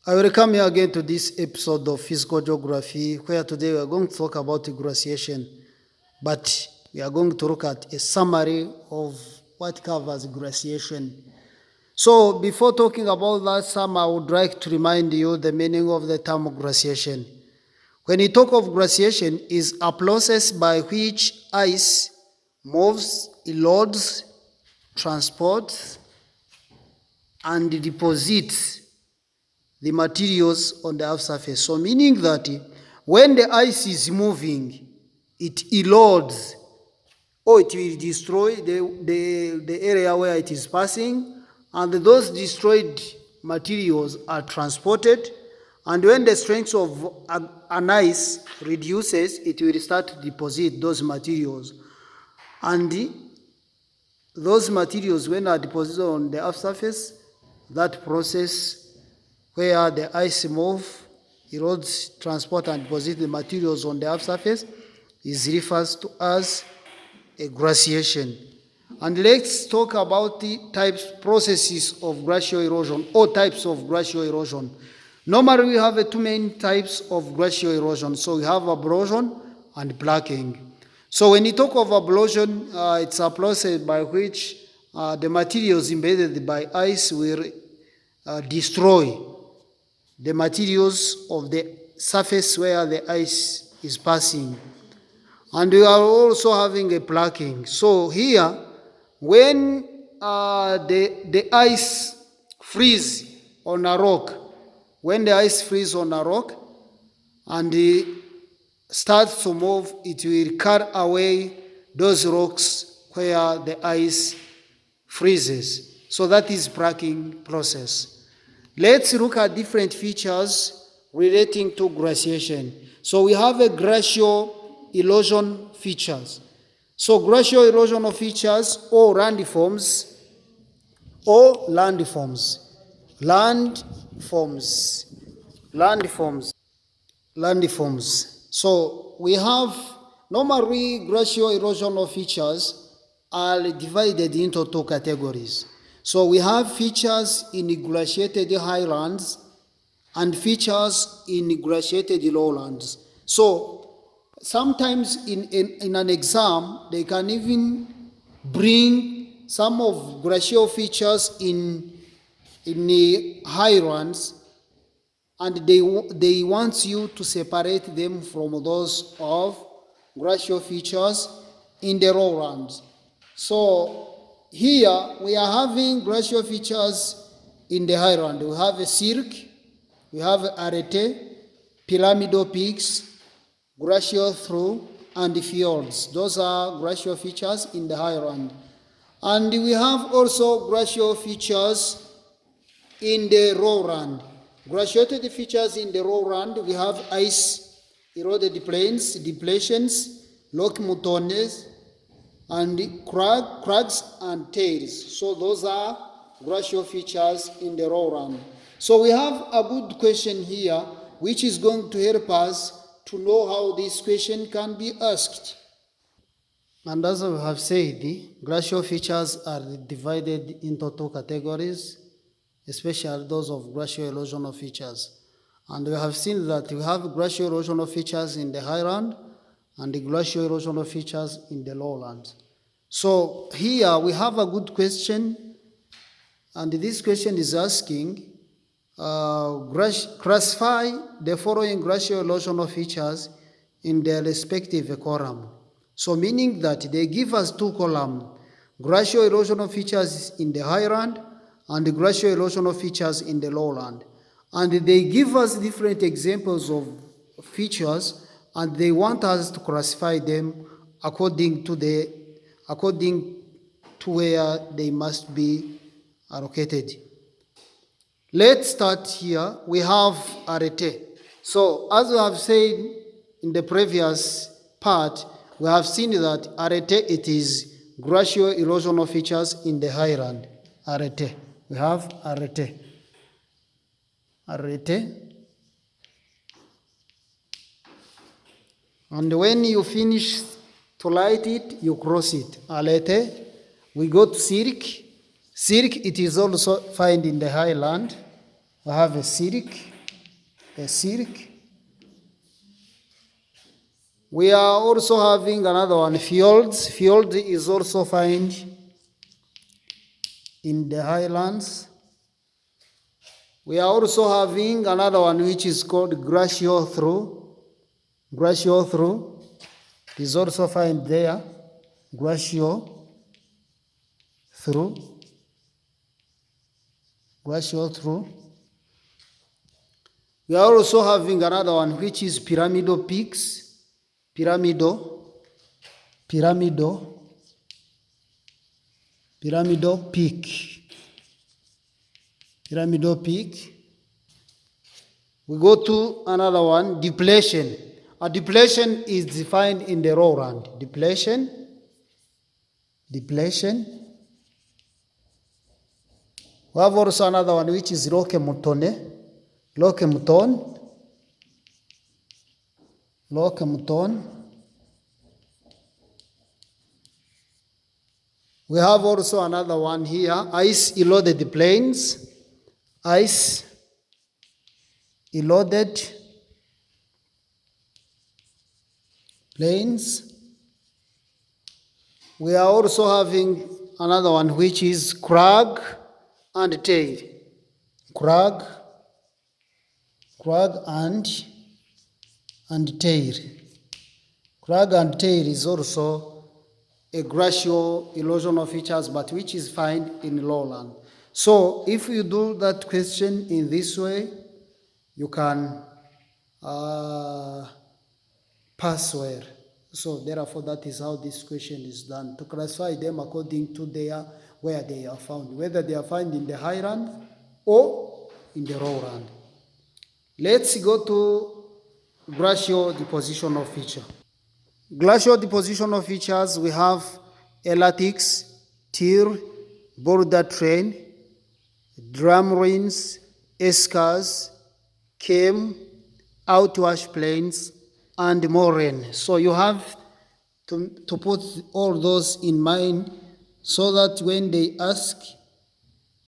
I welcome you again to this episode of Physical Geography, where today we are going to talk about glaciation, but we are going to look at a summary of what covers glaciation. So, before talking about that sum, I would like to remind you the meaning of the term glaciation. When you talk of glaciation, is a process by which ice moves, erodes, transports, and deposits the materials on the earth surface. So meaning that when the ice is moving, it erodes or it will destroy the area where it is passing, and those destroyed materials are transported, and when the strength of an ice reduces, it will start to deposit those materials, and those materials, when are deposited on the earth surface, that process where the ice move, erodes, transport, and deposit the materials on the earth surface is referred to as a glaciation. And let's talk about the processes of glacial erosion, or types of glacial erosion. Normally, we have two main types of glacial erosion. So we have abrasion and blacking. So when you talk of abrasion, it's a process by which the materials embedded by ice will destroy the materials of the surface where the ice is passing. And we are also having a blacking. So here, when the ice freeze on a rock, when the ice freeze on a rock and it starts to move, it will cut away those rocks where the ice freezes. So that is blacking process. Let's look at different features relating to glaciation. So we have a glacial erosion features. So glacial erosion of features or landforms, landforms. So we have normally glacial erosion of features are divided into two categories. So we have features in glaciated highlands and features in glaciated lowlands. So sometimes in an exam, they can even bring some of glacial features in the highlands, and they want you to separate them from those of glacial features in the lowlands. So here we are having glacial features in the highland. We have a cirque, we have arete, pyramidal peaks, glacial through, and fjords. Those are glacial features in the highland. And we have also glacial features in the lowland. Glaciated features in the lowland, we have ice, eroded plains, depletions, rock moutonnes, and crags and tails. So those are glacial features in the lowland. So we have a good question here, which is going to help us to know how this question can be asked. And as we have said, glacial features are divided into two categories, especially those of glacial erosional features. And we have seen that we have glacial erosional features in the highland and the glacial erosional features in the lowlands. So here we have a good question, and this question is asking, classify the following glacial erosional features in their respective column. So meaning that they give us two columns, glacial erosional features in the highland and the glacial erosional features in the lowland. And they give us different examples of features, and they want us to classify them according to where they must be allocated. Let's start here. We have arete. So as we have said in the previous part, we have seen that arete, it is glacial erosional features in the highland. Arete. We have arete. And when you finish to light it, you cross it. Arete. We go to cirque. Cirque, it is also found in the highland. We have acidic. We are also having another one, fjords. Fjord is also found in the highlands. We are also having another one which is called glacial through. Glacial through is also found there. Glacial through. Glacial through. We are also having another one which is pyramidal peaks. Pyramidal peak. Pyramidal peak. We go to another one, depletion. A depletion is defined in the lowland. Depletion. We have also another one which is Lokemuton. We have also another one here, ice eroded plains. Ice eroded plains. We are also having another one which is crag and tail. Crag and tail. Crag and tail is also a glacial erosional features, but which is found in lowland. So if you do that question in this way, you can pass well. So therefore, that is how this question is done, to classify them according to where they are found, whether they are found in the highland or in the lowland. Let's go to glacial depositional feature. Glacial depositional features, we have erratics, tear, boulder train, drum ruins, eskers, came, outwash plains, and moraine. So you have to put all those in mind so that when they ask